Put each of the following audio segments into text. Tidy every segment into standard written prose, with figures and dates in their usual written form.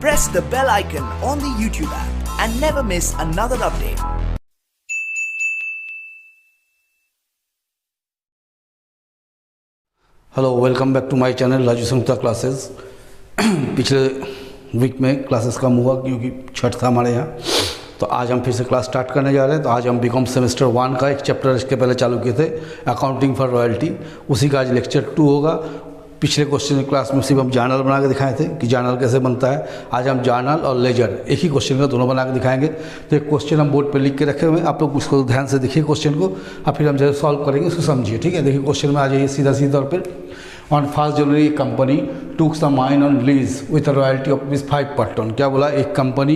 press the bell icon on the YouTube app and never miss another update. Hello, welcome back to my channel Raju Sangeeta classes. पिछले week में classes कम हुआ क्योंकि छठ था हमारे यहाँ, तो आज हम फिर से क्लास स्टार्ट करने जा रहे हैं। तो आज हम बीकॉम सेमेस्टर 1 का एक चैप्टर इसके पहले चालू किए थे, अकाउंटिंग फॉर रॉयल्टी, उसी का आज लेक्चर 2 होगा। पिछले क्वेश्चन क्लास में सिर्फ हम जर्नल बना के दिखाए थे कि जर्नल कैसे बनता है। आज हम जर्नल और लेजर एक ही क्वेश्चन का दोनों बना के दिखाएंगे। तो एक क्वेश्चन हम बोर्ड पे लिख के रखे हुए हैं, आप लोग उसको ध्यान से देखिए क्वेश्चन को, और फिर हम जैसे सॉल्व करेंगे उसको समझिए। ठीक है, देखिए क्वेश्चन में आ जाइए सीधा तौर पर। ऑन 1 जनवरी एक company took the mine on lease with royalty of 5 per ton. क्या बोला, एक कंपनी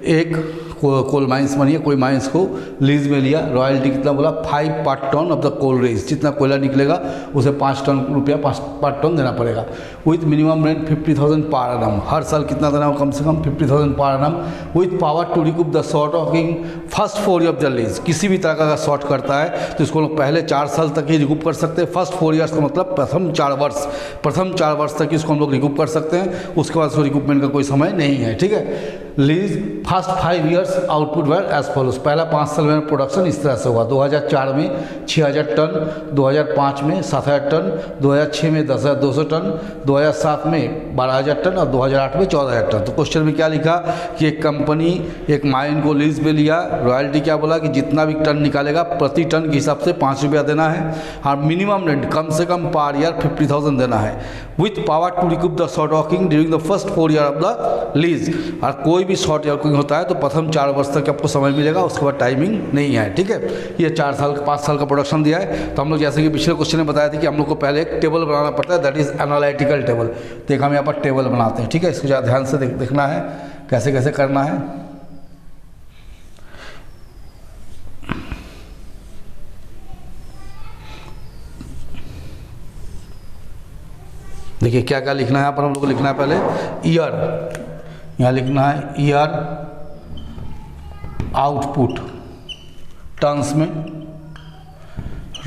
एक कोल माइंस बनी है, कोई माइंस को लीज में लिया, रॉयल्टी कितना बोला 5 per ton of the coal raised, जितना कोयला निकलेगा उसे 5 रुपया पर टन देना पड़ेगा। With minimum rent 50,000 per annum, हर साल कितना देना हो, कम से कम 50,000 per annum. With power to recoup the short working first 4 year of the lease, किसी भी तरह का शॉर्ट करता है तो इसको लोग पहले 4 साल तक ही रिकूप कर सकते हैं। फर्स्ट 4 ईयर्स का मतलब प्रथम 4 वर्ष तक इसको हम लोग रिकूप कर सकते हैं, उसके बाद उसको रिकूपमेंट का कोई समय नहीं है। ठीक है, lease first 5 years output were as follows, पहला 5 साल में प्रोडक्शन इस तरह से होगा। 2004 में 6,000 टन, 2005 में 7,000 टन, 2006 में 10,200 टन, 2007 में 12,000 टन और 2008 में 14,000 टन। तो क्वेश्चन में क्या लिखा कि एक कंपनी एक माइन को लीज में लिया, रॉयल्टी क्या बोला कि जितना भी टन निकालेगा प्रति टन के हिसाब से 5 रुपया देना है, और मिनिमम रेंट कम से कम पर ईयर 50,000 देना है। With power to recoup the short working during the first 4 year of the lease, और कोई भी शॉर्ट वर्किंग होता है तो प्रथम 4 वर्ष तक आपको समय मिलेगा, उसके बाद टाइमिंग नहीं है। ठीक है, ये 4 साल 5 साल का प्रोडक्शन दिया है। तो हम लोग जैसे कि पिछले क्वेश्चन में बताया था कि हम लोग को पहले एक टेबल बनाना पड़ता है, दैट इज एनालिटिकल टेबल। तो एक हम यहाँ पर टेबल बनाते हैं। ठीक है, इसको ज़्यादा ध्यान से देखना है कैसे कैसे करना है। देखिए क्या क्या लिखना है यहाँ पर, हम लोग को लिखना है पहले ईयर, यहाँ लिखना है ईयर आउटपुट टन्स में,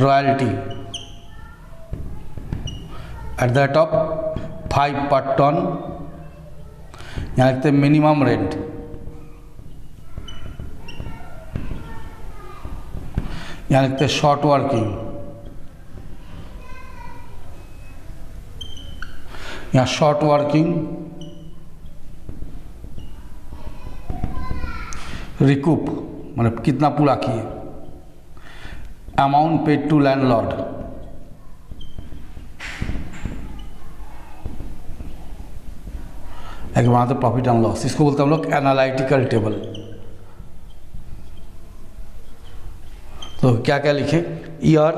royalty at the rate of 5 per ton, यहाँ लिखते हैं मिनिमम रेंट, यहाँ लिखते हैं शॉर्ट वर्किंग, यहाँ शॉर्ट वर्किंग, रिकूप मतलब कितना पूरा किए, अमाउंट पेड टू लैंडलॉर्ड, एक बनाते प्रॉफिट एंड लॉस, इसको बोलते हैं हम लोग एनालिटिकल टेबल। तो क्या क्या लिखे, year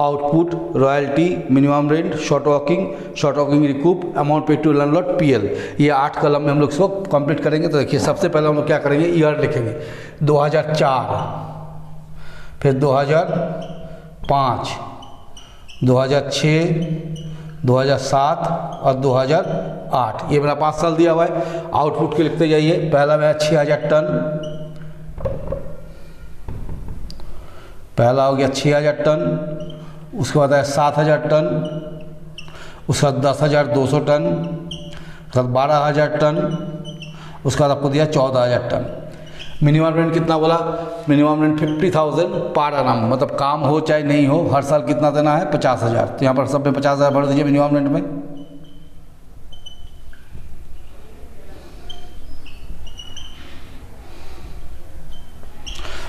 output, royalty, minimum rent, short working recoup, amount paid to landlord, PL. ये 8 कॉलम में हम लोग इसको कंप्लीट करेंगे। तो देखिए सबसे पहले हम लोग क्या करेंगे, ईयर लिखेंगे 2004, फिर 2005, 2006, 2007 और 2008, ये मेरा 5 साल दिया हुआ है। आउटपुट के लिखते जाइए, पहला मेरा 6,000 टन, पहला हो गया 6,000 टन, उसके बाद आया 7,000 टन, उसके बाद 10,200 टन, उसके बाद 12,000 टन, उसके बाद आपको दिया 14,000 टन। मिनिमम रेंट कितना बोला, मिनिमम रेंट 50,000 पर एनम, मतलब काम हो चाहे नहीं हो हर साल कितना देना है 50,000। तो यहाँ पर सब में 50,000 भर दीजिए मिनिमम रेंट में।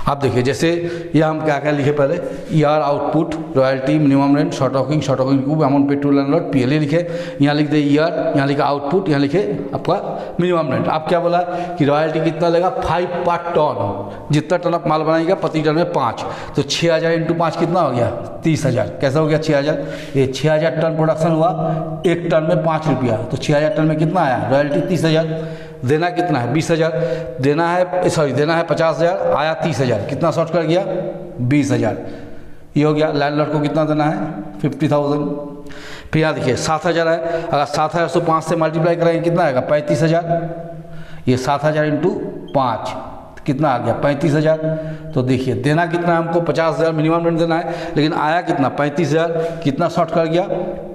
आप देखिए जैसे ये हम क्या क्या लिखे, पहले year output, royalty, minimum rent, short working recoup, amount paid to landlord, PL लिखे। यहाँ लिख दे ईयर, यहाँ लिखा आउटपुट, यहाँ लिखे आपका मिनिमम रेंट। आप क्या बोला कि रॉयल्टी कितना लेगा 5 पर टन, जितना टन आप माल बनाएगा प्रति टन में 5, तो 6,000 इंटू 5 कितना हो गया 30,000। कैसा हो गया 6,000, ये 6,000 टन प्रोडक्शन हुआ, एक टन में 5 रुपया, तो 6,000 टन में कितना आया रॉयल्टी 30,000। देना कितना है 20,000, देना है 50,000, आया 30,000, कितना शॉर्ट कर गया 20,000, ये हो गया। लैंडलॉर्ड को कितना देना है 50,000। फिर यहाँ देखिए 7,000 है, अगर 7,000 को 5 से मल्टीप्लाई करेंगे कितना आएगा 35,000, ये 7,000 इंटू 5 कितना आ गया 35,000। तो देखिए देना कितना है हमको 50,000 मिनिमम रेंट देना है, लेकिन आया कितना 35,000, कितना शॉर्ट कर गया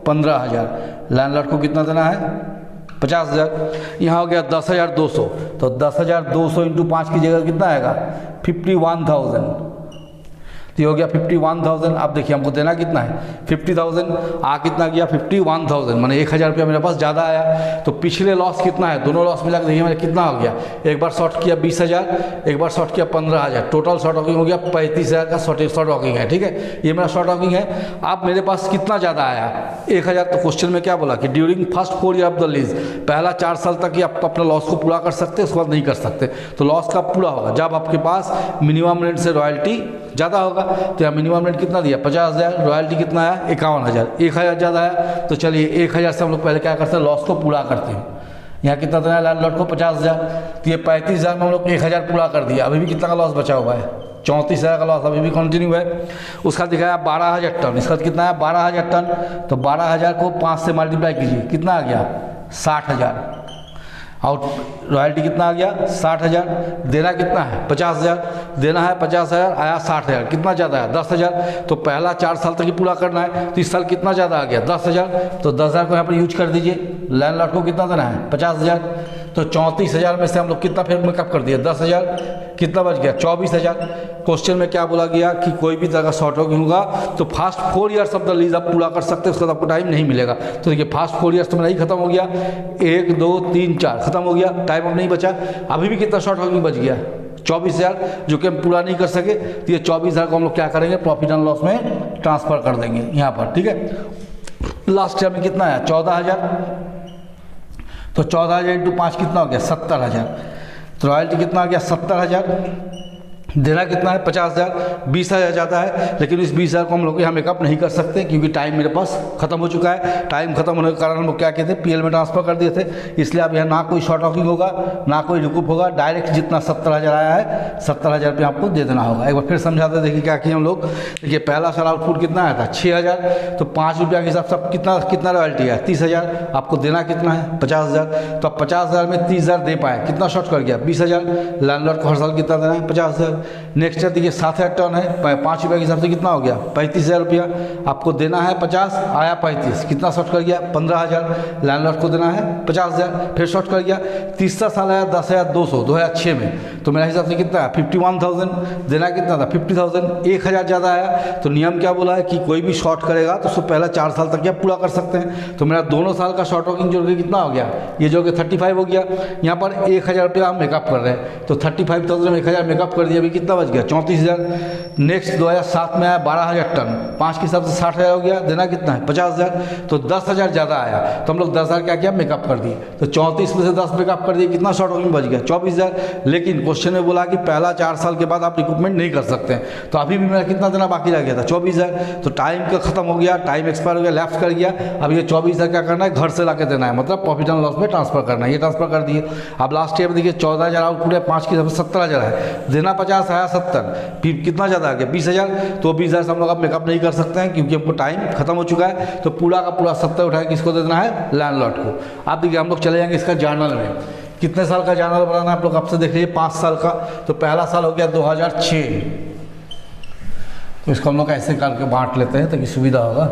15,000। लैंडलॉर्ड को कितना देना है 50,000। यहाँ हो गया 10,200, तो 10,200 इंटू 5 की जगह कितना आएगा 51,000, तो ये हो गया 51,000। अब देखिए हमको देना कितना है 50,000, कितना गया 51,000, माने 1,000 रुपया मेरे पास ज़्यादा आया। तो पिछले लॉस कितना है, दोनों लॉस मिला के देखिए मेरा कितना हो गया, एक बार शॉर्ट किया 20,000, एक बार शॉर्ट किया 15,000, टोटल शॉर्ट वॉकिंग हो गया 35,000 का शॉर्ट वॉकिंग है, ठीक है, ये मेरा शॉर्ट वॉकिंग है। अब मेरे पास कितना ज़्यादा आया 1,000, तो क्वेश्चन में क्या बोला कि during first 4 year of the lease, पहला 4 साल तक ही आप अपना लॉस को पूरा कर सकते हैं, उसके बाद नहीं कर सकते। तो लॉस कब पूरा होगा, जब आपके पास मिनिमम रेंट से रॉयल्टी ज़्यादा होगा। तो यहाँ मिनिमम रेंट कितना दिया 50,000, रॉयल्टी कितना आया 51,000, 1,000 ज़्यादा आया। तो चलिए 1,000 से हम लोग पहले क्या करते हैं, लॉस को पूरा करते हैं। यहाँ कितना देना है लैंडलॉर्ड को 50,000, तो ये 35,000 में हम लोग 1,000 पूरा कर दिया। अभी भी कितना का लॉस बचा हुआ है 34,000 का लॉस अभी भी कंटिन्यू है। उसका दिखाया 12,000 टन, इसका कितना है 12,000 टन, तो 12,000 को 5 से मल्टीप्लाई कीजिए, कितना आ गया 60,000, और रॉयल्टी कितना आ गया 60,000, देना कितना है 50,000, देना है 50,000, आया 60,000, कितना ज़्यादा है 10,000। तो पहला 4 साल तक ही पूरा करना है, तो इस साल कितना ज़्यादा आ गया 10,000, तो 10,000 को यहाँ पर यूज कर दीजिए। लैंडलॉर्ड को कितना देना है 50,000, तो 34,000 में से हम लोग कितना फिर मेकअप कर दिया 10,000, कितना बच गया 24,000। क्वेश्चन में क्या बोला गया कि कोई भी तरह का शॉर्ट वॉकिंग होगा तो fast 4 years of the lease आप पूरा कर सकते हैं, उसके बाद आपको टाइम नहीं मिलेगा। तो देखिए फास्ट 4 ईयर्स तो मेरा ही खत्म हो गया, 1 2 3 4 खत्म हो गया, टाइम अब नहीं बचा। अभी भी कितना शॉर्ट वॉकिंग बच गया 24,000, जो कि हम पूरा नहीं कर सके। तो ये 24,000 को हम लोग क्या करेंगे प्रॉफिट एंड लॉस में ट्रांसफ़र कर देंगे यहाँ पर, ठीक है। लास्ट ईयर में कितना आया 14,000, तो 14,000 इंटू 5 कितना हो गया 70,000, तो रॉयल्टी कितना आ गया 70,000, देना कितना है 50,000, 20,000 ज़्यादा है, लेकिन इस 20,000 को हम लोग यहाँ मेकअप नहीं कर सकते क्योंकि टाइम मेरे पास खत्म हो चुका है। टाइम खत्म होने के कारण हम लोग क्या कहते हैं पीएल में ट्रांसफ़र कर दिए थे, इसलिए अब यहाँ ना कोई शॉर्ट वॉकिंग होगा ना कोई रिकूप होगा, डायरेक्ट जितना 70,000 आया है 70,000 रुपये आपको दे देना होगा। एक बार फिर समझाते देखिए क्या किए हम लोग। देखिए पहला साल आउटपुट कितना आया था 6,000, तो 5 रुपया के हिसाब से कितना रॉयल्टी है 30,000, आपको देना कितना है 50,000, तो अब 50,000 में 30,000 दे पाए, कितना शॉर्ट कर गया 20,000। लैंडलॉर्ड को हर साल कितना देना है 50,000। नेक्स्ट देखिए 7,000 टन है, 5 रुपये के हिसाब से कितना हो गया 35,000 रुपया, आपको देना है 50, आया 35, कितना शॉर्ट कर गया 15,000। लैंडलॉर्ड को देना है 50,000, फिर शॉर्ट कर गया। तीसरा साल आया 10,200 2006 में, तो मेरा हिसाब से कितना है 51,000, देना कितना था 50,000, 1,000 ज़्यादा आया। तो नियम क्या बोला है कि कोई भी शॉर्ट करेगा तो उसको पहला 4 साल तक आप पूरा कर सकते हैं। तो मेरा दोनों साल का शॉर्ट वॉकिंग जोड़ के कितना हो गया, ये जो कि 35 हो गया। यहाँ पर 1,000 रुपया हम मेकअप कर रहे हैं, तो 35,000 में 1,000 मेकअप कर दिया, अभी कितना बच गया 34,000। नेक्स्ट 2007 में आया 12,000 टन, 5 के हिसाब से 60,000 हो गया, देना कितना है 50,000, तो 10,000 ज़्यादा आया, तो हम लोग 10,000 क्या किया मेकअप कर दिए। तो 34 में से 10 मेकअप कर दिए, कितना शॉर्ट वॉकिंग बच गया 24,000। लेकिन क्वेश्चन में बोला कि पहला 4 साल के बाद आप रिक्रूटमेंट नहीं कर सकते हैं, तो अभी भी मेरा कितना देना बाकी रह गया था 24,000। तो टाइम का खत्म हो गया, टाइम एक्सपायर हो गया, लेफ्ट कर गया। अब ये 24,000 क्या करना है घर से ला के देना है, मतलब प्रॉफिट एंड लॉस में ट्रांसफर करना है, ये ट्रांसफर कर दिए। अब लास्ट ईयर में देखिए 14,000 आउटपुट है, 5 के हिसाब से 17,000 है, देना 50 आया 70, फिर कितना ज़्यादा आ गया 20,000। तो 20,000 से हम लोग अब मेकअप नहीं कर सकते हैं क्योंकि हमको टाइम खत्म हो चुका है। तो पूरा का पूरा 70 उठाया किसको दे देना है लैंडलॉर्ड को। अब देखिए हम लोग चले जाएंगे इसका जर्नल में, कितने साल का जर्नल बनाना है आप लोग आपसे देख लीजिए 5 साल का। तो पहला साल हो गया 2006, तो इसको हम लोग ऐसे करके बांट लेते हैं ताकि सुविधा होगा।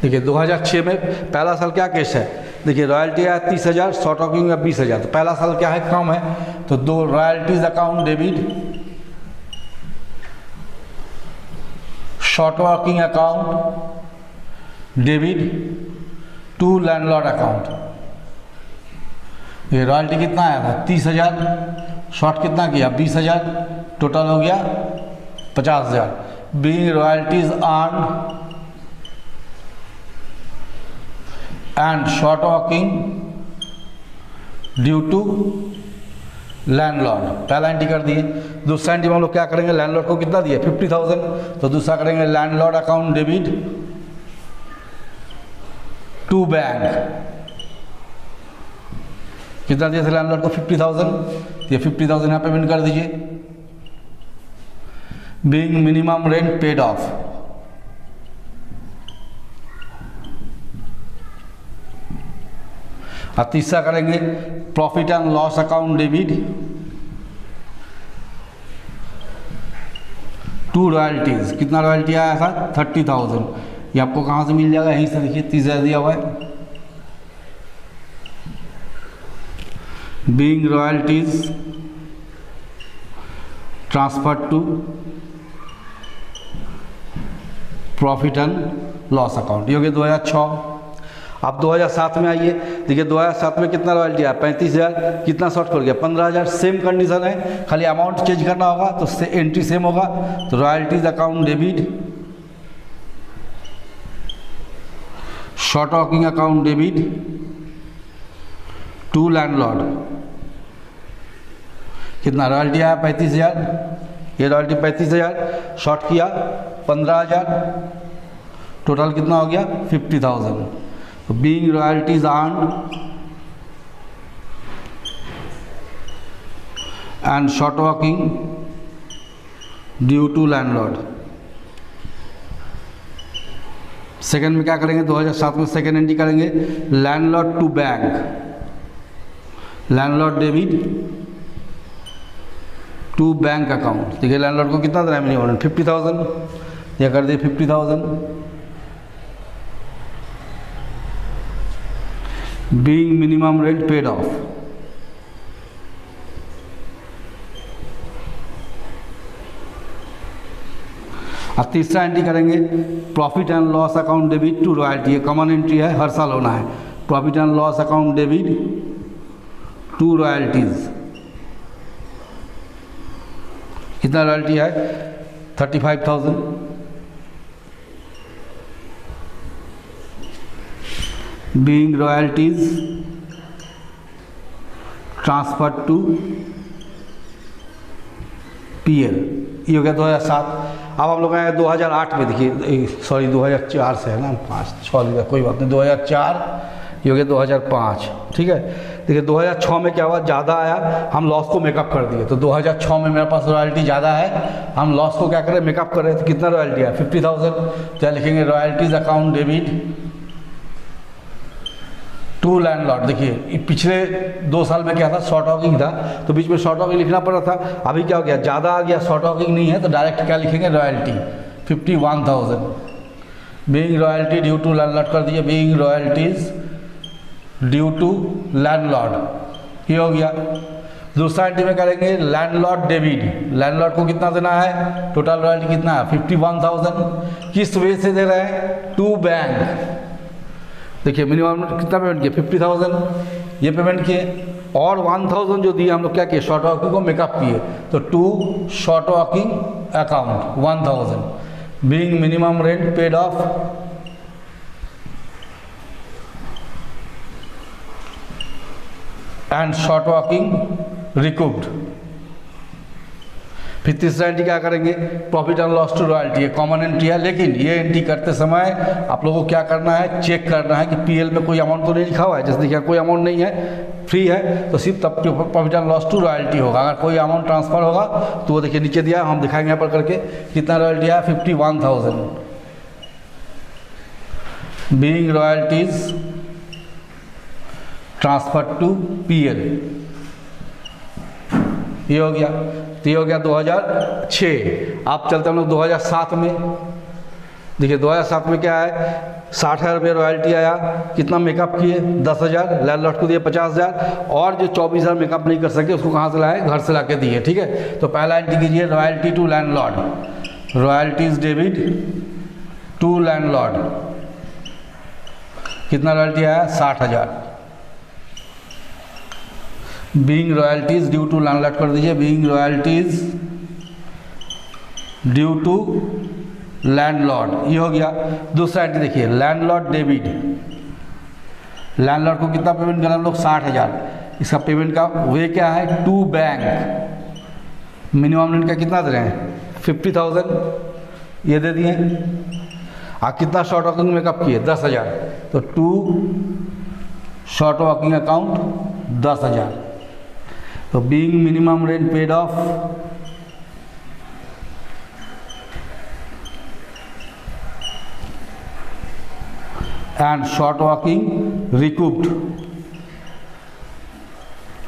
देखिए 2006 में पहला साल क्या केस है, देखिए रॉयल्टी है 30,000, शॉर्ट वॉकिंग है 20,000। तो पहला साल क्या है कम है, तो 2 royalties account debit, short working account debit to landlord account. ये रॉयल्टी कितना आया था 30,000, शॉर्ट कितना किया 20,000, टोटल हो गया 50,000। Being royalties earn and short working due to landlord, पहला एंट्री कर दिए। दूसरा एंट्री में हम लोग क्या करेंगे, लैंडलॉर्ड को कितना दिया 50,000, तो दूसरा करेंगे landlord account debit to bank, कितना दिया था लैंडलॉर्ड को 50,000, ये 50,000 यहाँ पेमेंट कर दीजिए। Being minimum rent paid off, और तीसरा करेंगे profit and loss account debit to royalties, कितना रॉयल्टी आया था 30,000, ये आपको कहाँ से मिल जाएगा, यहीं से देखिए 30,000 दिया हुआ है। Being royalties transfer to profit and loss account. ये हो गया 2006। अब 2007 में आइए, देखिए 2007 में कितना रॉयल्टी आया 35,000, कितना शॉर्ट कर गया 15,000। सेम कंडीशन है, खाली अमाउंट चेंज करना होगा तो एंट्री सेम होगा। तो royalties account debit, short working account debit to landlord. कितना रॉयल्टी आया 35,000, ये रॉयल्टी 35,000, शॉर्ट किया 15,000, टोटल कितना हो गया 50,000। तो being royalties earned and short working due to landlord. Second में क्या करेंगे 2007 में सेकंड एंट्री करेंगे, landlord to bank, landlord debit to bank account. देखिए लैंडलॉर्ड को कितना देना है मिनिमम 50,000, या कर दिए 50,000। Being minimum rent paid off, अब तीसरा एंट्री करेंगे profit and loss account debit to royalty. ये कॉमन एंट्री है, हर साल होना है। Profit and loss account debit to royalties. कितना रॉयल्टी है 35,000। Being royalties transfer to PL. ये हो गया 2007। अब हम लोग आए 2008 में, देखिए सॉरी 2004 से है ना, 5-6 कोई बात नहीं, 2004, ये हो गया 2005। ठीक है, देखिए 2006 में क्या हुआ, ज़्यादा आया, हम लॉस को मेकअप कर दिए। तो 2006 में मेरे पास रॉयल्टी ज़्यादा है, हम लॉस को क्या करें मेकअप कर रहे हैं। तो कितना रॉयल्टी है 50,000। तो क्या लिखेंगे royalties account debit to landlord. देखिए पिछले 2 साल में क्या था, शॉर्ट वॉकिंग था, तो बीच में शॉर्ट वॉकिंग लिखना पड़ रहा था। अभी क्या हो गया, ज़्यादा आ गया, शॉर्ट वॉकिंग नहीं है, तो डायरेक्ट क्या लिखेंगे royalty 51,000। Being royalty due to landlord कर दिए, being royalties due to landlord. ये हो गया। दूसरा एंट्री में करेंगे लैंडलॉर्ड डेबिट। लैंडलॉर्ड को कितना देना है, टोटल रॉयल्टी कितना है 51,000। किस वे से दे रहे हैं, टू बैंक। देखिए मिनिमम कितना पेमेंट किया 50,000, ये पेमेंट किए, और 1,000 जो दिए हम लोग क्या किए, शॉर्ट वॉकिंग को मेकअप किए। तो to short working account 1,000। Being minimum rent paid off and short working recouped. फिर तीसरा एंट्री क्या करेंगे, profit and loss to royalty. Common entry है, लेकिन ये एंट्री करते समय आप लोगों को क्या करना है, चेक करना है कि पीएल में कोई अमाउंट तो नहीं लिखा हुआ है। जैसे देखिए कोई अमाउंट नहीं है, फ्री है, तो सिर्फ तब profit and loss to royalty होगा। अगर कोई अमाउंट ट्रांसफर होगा तो वो देखिए नीचे दिया, हम दिखाएंगे यहाँ पर करके कितना रॉयल्टी है 51,000। Being royalties transfer to PL. ये हो गया। तो ये हो गया 2006। आप चलते हम लोग 2007 में। देखिए 2007 में क्या है, 60,000 रुपये रॉयल्टी आया, कितना मेकअप किए 10,000, लैंडलॉर्ड को दिए 50,000, और जो 24,000 मेकअप नहीं कर सके उसको कहाँ से लाए, घर से ला के दिए। ठीक है, तो पहला एंट्री कीजिए royalty to landlord, royalties debit to landlord. कितना रॉयल्टी आया 60,000। Being royalties due to landlord कर दीजिए, being royalties due to landlord. ये हो गया। दूसरा एंट्री देखिए लैंडलॉर्ड डेबिट। लैंडलॉर्ड को कितना पेमेंट करना हम लोग 60,000। इसका पेमेंट का वे क्या है, टू बैंक। मिनिमम रेंट का कितना दे रहे हैं 50,000, ये दे दिए। आप कितना शॉर्ट वॉकिंग मेकअप किए 10,000, तो टू शॉर्ट वॉकिंग अकाउंट 10,000। तो being minimum rent paid off and short working recouped.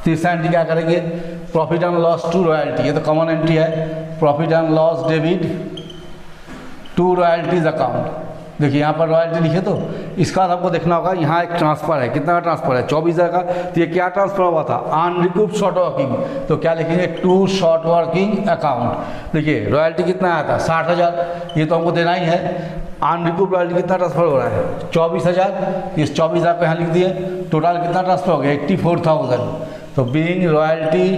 तीसरा एंट्री क्या करेंगे, profit and loss to royalty. ये तो कॉमन एंट्री है, profit and loss debit to royalties account. देखिए यहाँ पर रॉयल्टी लिखे तो इसका बाद आपको देखना होगा यहाँ एक ट्रांसफ़र है, कितना का ट्रांसफ़र है 24,000 का। तो ये क्या ट्रांसफ़र हुआ था, अनरिकूव्ड शॉर्ट वर्किंग, तो क्या लिखेंगे टू शॉर्ट वर्किंग अकाउंट। देखिए रॉयल्टी कितना आया था 60,000, ये तो हमको देना ही है। अनरिकूव्ड रॉयल्टी कितना ट्रांसफ़र हो रहा है 24,000, इस 24,000 को यहाँ लिख दिए, टोटल कितना ट्रांसफ़र हो गया 84,000। तो being royalty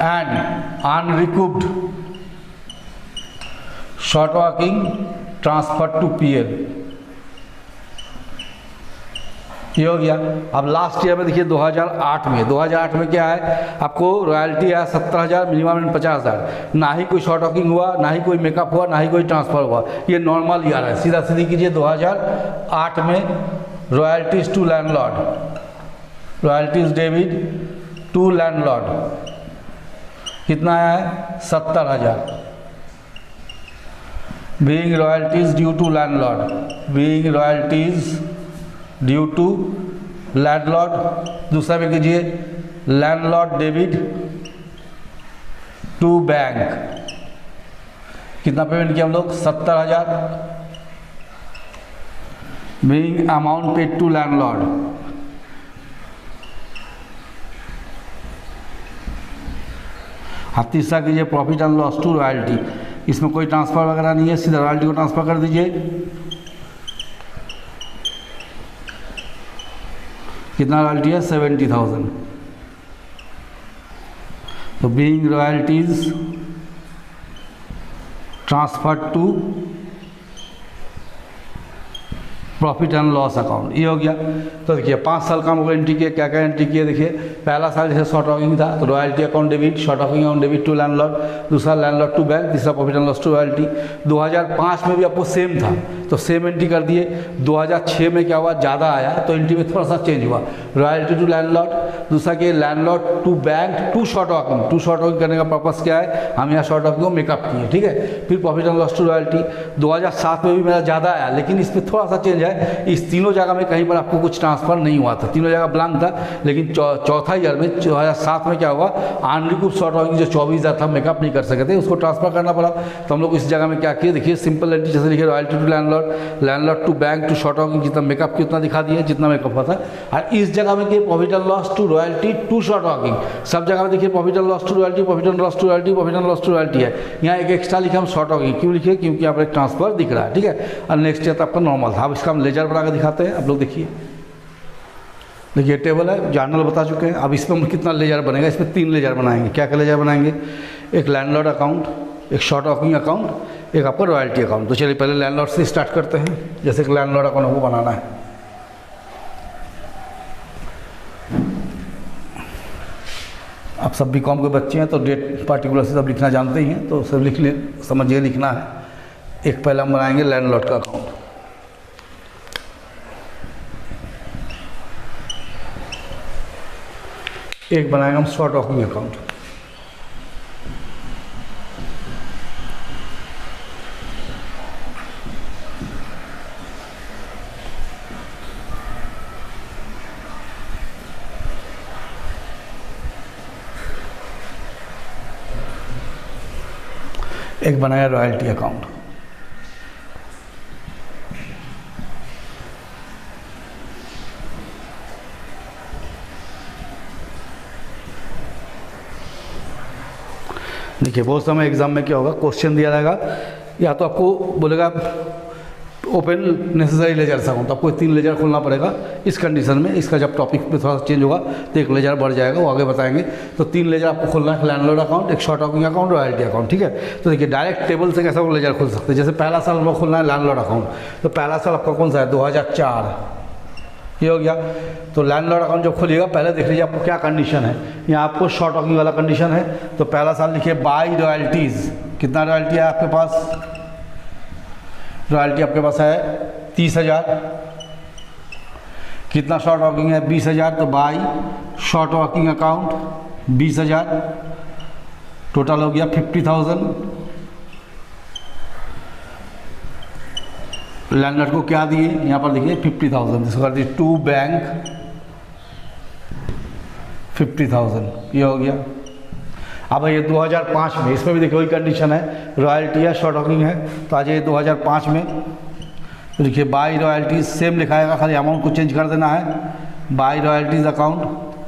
and unrecouped short working transfer to PL, ये हो गया। अब लास्ट ईयर में देखिए 2008 में क्या है, आपको रॉयल्टी है 70,000, मिनिमम 50,000, ना ही कोई शॉर्ट वर्किंग हुआ, ना ही कोई मेकअप हुआ, ना ही कोई ट्रांसफ़र हुआ, ये नॉर्मल ईयर है। सीधा सीधी कीजिए 2008 में royalties to landlord, royalties debit to landlord कितना है 70,000। Being royalties due to landlord, being royalties due to landlord, दूसरा भी कीजिए लैंडलॉर्ड डेबिट टू बैंक, कितना पेमेंट किया हम लोग 70,000। Being amount paid to landlord, आप तीसरा कीजिए profit and loss to royalty, इसमें कोई ट्रांसफ़र वगैरह नहीं है, सीधा रॉयल्टी को ट्रांसफ़र कर दीजिए। कितना रॉयल्टी है 70,000। तो being royalties transfer to profit and loss account, ये हो गया। तो देखिए 5 साल का हमको एंट्री किया, क्या क्या एंट्री किया देखिए। पहला साल जैसे शॉर्ट वर्किंग था तो royalty account debit, short working account debit to landlord, दूसरा लैंडलॉर्ड टू बैंक, तीसरा profit and loss to royalty. 2005 में भी आपको सेम था तो सेम एंट्री कर दिए। 2006 में क्या हुआ, ज़्यादा आया तो एंट्री में थोड़ा सा चेंज हुआ, रॉयल्टी टू लैंडलॉर्ड, दूसरा कि landlord to bank to short working. To short working करने का पर्पस क्या है, हम यहाँ शॉर्ट वर्किंग को मेकअप किए, ठीक है। फिर profit and loss to royalty. 2007 में भी मेरा ज़्यादा आया, लेकिन इसमें थोड़ा सा चेंज है, इस तीनों जगह में कहीं पर आपको कुछ ट्रांसफ़र नहीं हुआ था, तीनों जगह ब्लैंक था। लेकिन चौथा ईयर में 2007 में क्या हुआ, अनरिकूव्ड शॉर्ट वर्किंग जो 24,000 था मेकअप नहीं कर सके थे, उसको ट्रांसफ़र करना पड़ा। तो हम लोग इस जगह में क्या किए देखिए, सिंपल एंट्री जैसे लिखे royalty to landlord, landlord to bank to short working, जितना मेकअप किया उतना दिखा दिए, जितना मेकअप हुआ था। और इस जगह में किए profit and loss to royalty to short working, सब जगह में देखिए profit and loss to royalty, profit and loss to royalty, profit and loss to royalty है। यहाँ एक एक्स्ट्रा लिखे हम शॉर्ट वर्किंग, क्यों लिखे, क्योंकि यहाँ पर एक ट्रांसफर दिख रहा है, ठीक है। और नेक्स्ट ईयर तो आपका नॉर्मल था। अब इसका हम लेजर बना कर दिखाते हैं, आप लोग देखिए। देखिए टेबल है, जर्नल बता चुके हैं। अब इसमें हम कितना लेजर बनेगा, इसमें 3 लेजर बनाएंगे। क्या क्या लेजर बनाएंगे, एक लैंडलॉर्ड अकाउंट, एक शॉर्ट वर्किंग अकाउंट, एक आपका रॉयल्टी अकाउंट। तो चलिए पहले लैंडलॉर्ड से स्टार्ट करते हैं। जैसे कि लैंडलॉर्ड अकाउंट हमको बनाना है, आप सब बीकॉम के बच्चे हैं तो डेट पार्टिकुलर से सब लिखना जानते ही हैं, तो सब लिख ले, समझिए लिखना है। एक पहले हम बनाएंगे लैंडलॉर्ड का अकाउंट, एक बनाएंगे हम शॉर्ट वर्किंग अकाउंट, एक बनाया रॉयल्टी अकाउंट। देखिए बहुत समय एग्जाम में क्या होगा, क्वेश्चन दिया जाएगा, या तो आपको बोलेगा ओपन नेसेसरी लेजर अकाउंट, तो आपको 3 लेजर खोलना पड़ेगा इस कंडीशन में। इसका जब टॉपिक में थोड़ा सा चेंज होगा तो एक लेजर बढ़ जाएगा, वो आगे बताएंगे। तो 3 लेजर आपको खोलना है, लैंडलॉर्ड अकाउंट, एक short working account, royalty account, ठीक है। तो देखिए डायरेक्ट टेबल से कैसा वो लेजर खोल सकते हैं। जैसे पहला साल हमको खोलना है लैंडलॉर्ड अकाउंट, तो पहला साल आपका कौन सा है 2004, ये हो गया। तो लैंडलॉर्ड अकाउंट जब खोलिएगा पहले देख लीजिए आपको क्या कंडीशन है। यहाँ आपको शॉर्ट वर्किंग वाला कंडीशन है, तो पहला साल लिखिए बाई रॉयल्टीज़। कितना रॉयल्टी है आपके पास, रॉयल्टी आपके पास है 30,000। कितना शॉर्ट वर्किंग है 20,000, तो by short working account 20,000, total हो गया 50,000। लैंडलॉर्ड को क्या दिए, यहाँ पर देखिए 50,000, जिसको कर दिए टू बैंक 50,000, ये हो गया। अब ये 2005 में, इसमें भी देखिए वही कंडीशन है, रॉयल्टी है, शॉर्ट हॉकिंग है। तो आज ये 2005 में तो देखिए बाई रॉयल्टीज सेम लिखाएगा, खाली अमाउंट को चेंज कर देना है। By royalties account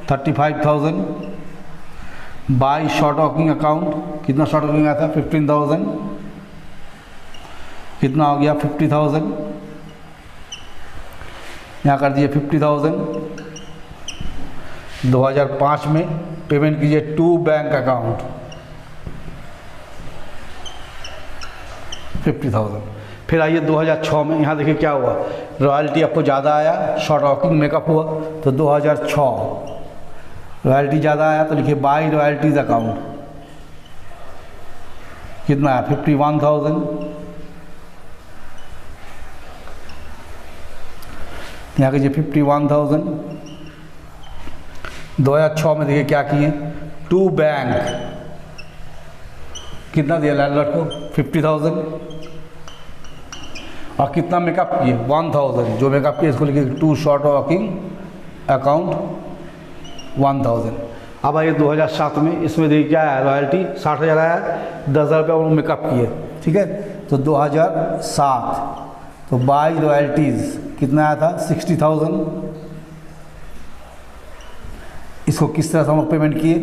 35,000, by short Hawking account कितना शॉर्ट हॉकिंग आया था 15,000, कितना हो गया 50,000, यहाँ कर दिए 50,000। 2005 में पेमेंट कीजिए टू बैंक अकाउंट 50,000। फिर आइए 2006 में, यहाँ देखिए क्या हुआ, रॉयल्टी आपको ज़्यादा आया, शॉर्ट हॉकिंग मेकअप हुआ, तो 2006 रॉयल्टी ज़्यादा आया तो लिखिए बाई रॉयल्टीज अकाउंट कितना है 51,000। यहाँ कीजिए 51,000। 2006 में देखिए क्या किए, टू बैंक कितना दिया लैंडलॉर्ड को 50,000, और कितना मेकअप किए 1,000, जो मेकअप किए इसको लिखिए टू शॉर्ट वॉकिंग अकाउंट 1,000। अब आइए 2007 में, इसमें देखिए क्या है, रॉयल्टी 60,000 आया, 10,000 रुपये वो मेकअप किए, ठीक है। तो 2007 तो बाई रॉयल्टीज़ कितना आया था 60,000। इसको किस तरह से हम लोग पेमेंट किए,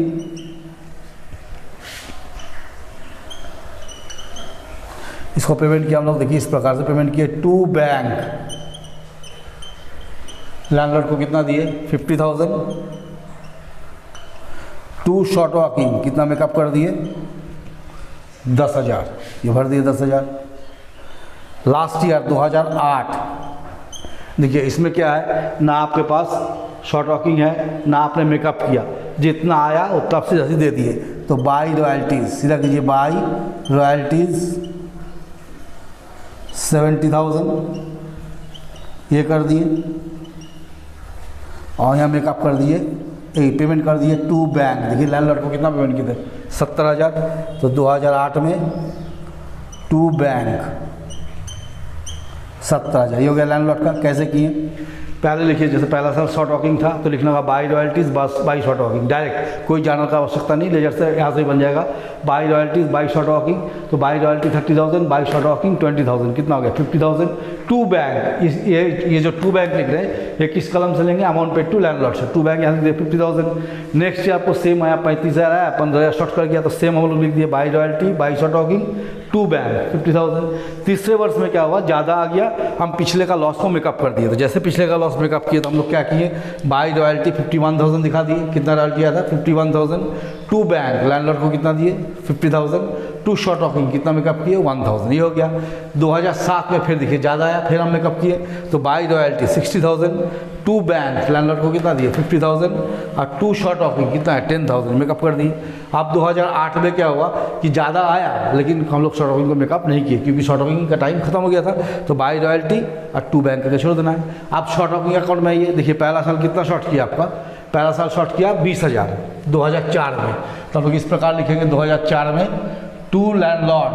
इसको पेमेंट किया हम लोग, देखिए इस प्रकार से पेमेंट किए, टू बैंक लैंडलॉर्ड को कितना दिए 50,000, टू शॉर्ट वॉकिंग कितना मेकअप कर दिए 10,000, ये भर दिए 10,000। लास्ट ईयर 2008 देखिए इसमें क्या है, ना आपके पास शॉर्ट वॉकिंग है ना आपने मेकअप किया, जितना आया उतना से जैसे दे दिए। तो बाई रॉयल्टीज़ सीधा कीजिए, बाई रॉयल्टीज़ 70,000 ये कर दिए, और यहाँ मेकअप कर दिए, पेमेंट कर दिए टू बैंक। देखिए लैंडलॉर्ड को कितना पेमेंट किए थे 70,000। तो 2008 में टू बैंक 70,000 ये हो गया लैंडलॉर्ड का। कैसे किए, पहले लिखिए, जैसे पहला साल शॉर्ट वॉकिंग था तो लिखना होगा बाई रॉयल्टीज़ बस बाई शॉर्ट वॉकिंग, डायरेक्ट कोई जानने का आवश्यकता नहीं, लेजर से यहाँ से ही बन जाएगा। By royalties by short working, तो by royalty 30,000, by short working 20,000, कितना हो गया 50,000। टू बैंक, ये जो टू बैंक लिख रहे हैं ये किस कलम से लेंगे, अमाउंट पेड टू लैंडलॉर्ड से, टू बैंक यहाँ से 50,000। नेक्स्ट ईयर आपको सेम आया 35,000 आया, 15,000 शॉर्ट कर गया, तो सेम हम लोग लिख दिए by royalty by short working to bank 50,000। तीसरे वर्ष में क्या हुआ, ज़्यादा आ गया, हम पिछले का लॉस को मेकअप कर दिए। तो जैसे पिछले का लॉस मेकअप किए तो हम लोग क्या किए, बाई रॉयल्टी 51,000 दिखा दिए, कितना रॉयल्टी आया था 51,000। टू बैंक लैंडलॉर्ड को कितना दिए 50,000, टू शॉर्ट वॉकिंग कितना मेकअप किए 1,000, ये हो गया। 2007 में फिर देखिए ज़्यादा आया, फिर हम मेकअप किए, तो by royalty 60,000, to bank landlord को कितना दिए 50,000, और टू शॉर्ट वॉकिंग कितना है 10,000 मेकअप कर दिए। अब 2008 में क्या हुआ कि ज़्यादा आया, लेकिन हम लोग शॉर्ट वॉकिंग को मेकअप नहीं किए क्योंकि शॉर्ट वॉकिंग का टाइम खत्म हो गया था। तो बाई रॉयल्टी और टू बैंक करके छोड़ देना है। अब शॉर्ट वॉकिंग अकाउंट में आइए, देखिए पहला साल कितना शॉर्ट किया आपका, पहला साल शॉर्ट किया 20,000 2004 में, तो हम लोग इस प्रकार लिखेंगे 2004 में टू लैंडलॉर्ड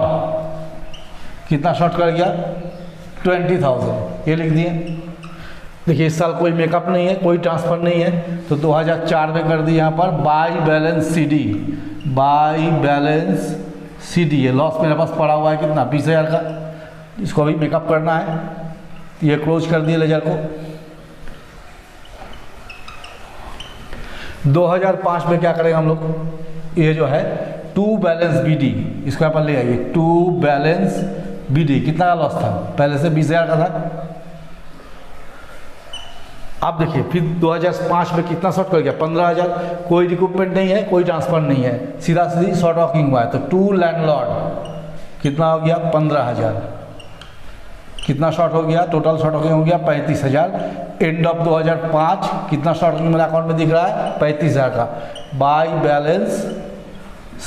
कितना शॉर्ट कर गया 20,000, ये लिख दिए। देखिए इस साल कोई मेकअप नहीं है, कोई ट्रांसफ़र नहीं है, तो 2004 में कर दिए यहाँ पर by balance CD, by balance CD, ये लॉस मेरे पास पड़ा हुआ है कितना 20,000 का, इसको अभी मेकअप करना है, ये क्लोज कर दिए लेजर को। 2005 में क्या करेंगे हम लोग, ये जो है टू बैलेंस BD, इसको यहाँ पर ले आइए, टू बैलेंस BD कितना का लॉस था, पहले से 20,000 का था। अब देखिए फिर 2005 में कितना शॉर्ट कर गया 15,000, कोई रिक्रूटमेंट नहीं है, कोई ट्रांसफर नहीं है, सीधा सीधी शॉर्ट वॉकिंग हुआ है, तो टू लैंडलॉर्ड कितना हो गया 15,000, कितना शॉर्ट हो गया, टोटल शॉर्ट वॉकिंग हो गया 35,000। एंड ऑफ 2005 कितना शॉर्ट वॉकिंग मेरे अकाउंट में दिख रहा है 35,000 का, बाई बैलेंस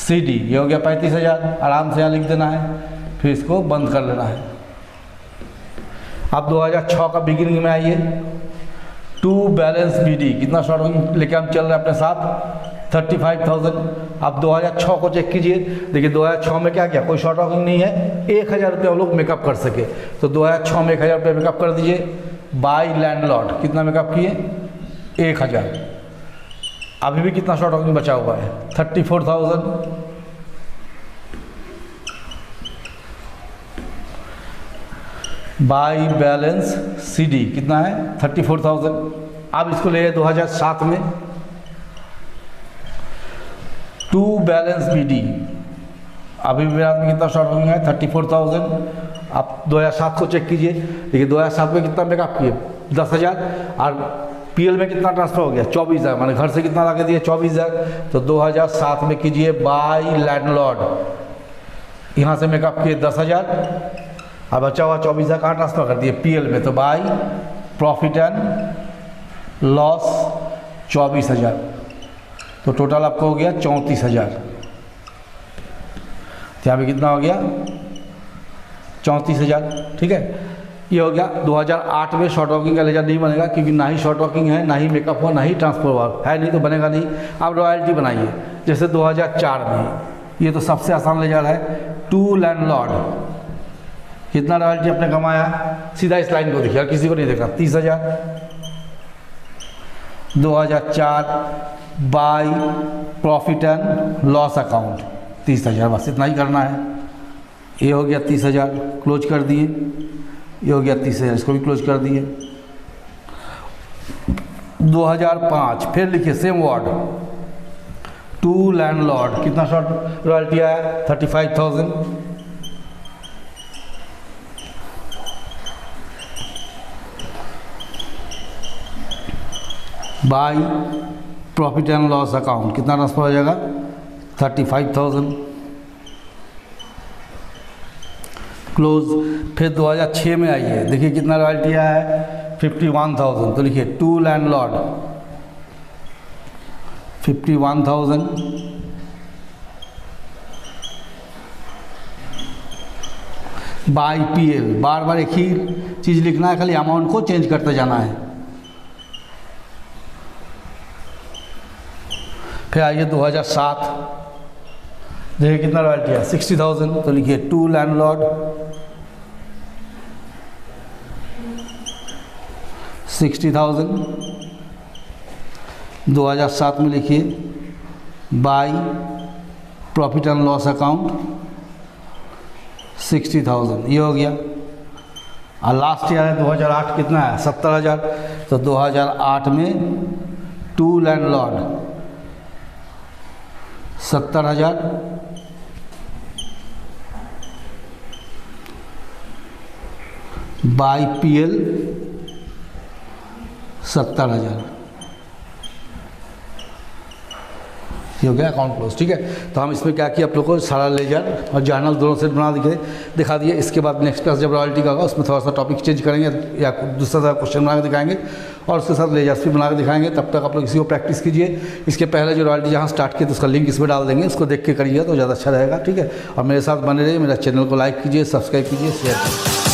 CD ये हो गया 35,000, आराम से यहाँ लिख देना है, फिर इसको बंद कर लेना है। अब 2006 का बिगिनिंग में आइए, टू बैलेंस BD कितना शॉर्ट वॉकिंग लेके हम चल रहे हैं अपने साथ 35,000। अब 2006 को चेक कीजिए, देखिए 2006 में क्या किया, कोई शॉर्ट वॉकिंग नहीं है, 1,000 रुपये हम लोग मेकअप कर सके, तो 2006 में 1,000 रुपये मेकअप कर दीजिए। बाई लैंडलॉर्ड कितना मेकअप किए 1,000, अभी भी कितना शॉर्ट वॉकिंग बचा हुआ है 34,000, बाई बैलेंस CD कितना है 34,000। अब इसको ले 2007 में टू बैलेंस BD, अभी मेरा में कितना शॉर्ट होंगे 34,000। आप 2007 को चेक कीजिए, देखिए 2007 में कितना मेकअप किए 10,000 और PL में कितना ट्रांसफर हो गया 24,000, मैंने घर से कितना लगा दिया 24,000। तो 2007 में कीजिए बाई लैंडलॉर्ड, यहाँ से मेकअप किए 10,000 और बचा हुआ 24,000 कहाँ ट्रांसफर कर दिए PL में, तो बाई प्रॉफिट एंड लॉस 24,000। तो टोटल आपका हो गया 34,000। यहाँ पे कितना हो गया 34,000, ठीक है। ये हो गया 2008 में शॉर्ट वर्किंग का लेजर नहीं बनेगा क्योंकि ना ही शॉर्ट वर्किंग है, ना ही मेकअप हुआ, ना ही ट्रांसफर हुआ है, नहीं तो बनेगा नहीं। आप रॉयल्टी बनाइए जैसे 2004 में, ये तो सबसे आसान लेजर है। टू लैंडलॉर्ड, कितना रॉयल्टी आपने कमाया, सीधा इस लाइन को देखिए और किसी को नहीं देखा 30,000। 2004 by profit and loss account 30,000, बस इतना ही करना है। ये हो गया 30,000, क्लोज कर दिए। ये हो गया 30,000, इसको भी क्लोज कर दिए। 2005 फिर लिखिए सेम वर्ड, टू लैंडलॉर्ड, कितना शॉर्ट रॉयल्टी आया 35,000। By profit and loss account कितना ट्रांसफर हो जाएगा 35,000, क्लोज। फिर 2006 में आइए, देखिए कितना रॉयल्टी आया है 51,000। तो लिखिए टू लैंडलॉर्ड 51,000 बाई PL। बार बार एक ही चीज़ लिखना है, खाली अमाउंट को चेंज करते जाना है। फिर आइए 2007, देखिए कितना रॉयल्टी है 60,000। तो लिखिए टू लैंडलॉर्ड 60,000। 2007 में लिखिए by profit and loss account 60,000, ये हो गया। और लास्ट ईयर है 2008, कितना है 70,000। तो 2008 में टू लैंडलॉर्ड 70,000 बाई PL 70,000, ये हो गया अकाउंट क्लोज, ठीक है। तो हम इसमें क्या किया, आप लोगों को सारा लेजर और जर्नल दोनों से बना दिखा दिए। इसके बाद नेक्स्ट क्लास जब रॉयल्टी का होगा उसमें थोड़ा सा टॉपिक चेंज करेंगे या दूसरा क्वेश्चन बना के दिखाएंगे और उसके साथ लेजर्स भी बना के दिखाएंगे। तब तक आप लोग इसी को प्रैक्टिस कीजिए। इसके पहले जो रॉयल्टी जहाँ स्टार्ट किए तो उसका लिंक इसमें डाल देंगे, उसको देख के करिएगा तो ज़्यादा अच्छा रहेगा, ठीक है। और मेरे साथ बने रहिए, मेरा चैनल को लाइक कीजिए, सब्सक्राइब कीजिए, शेयर कीजिए।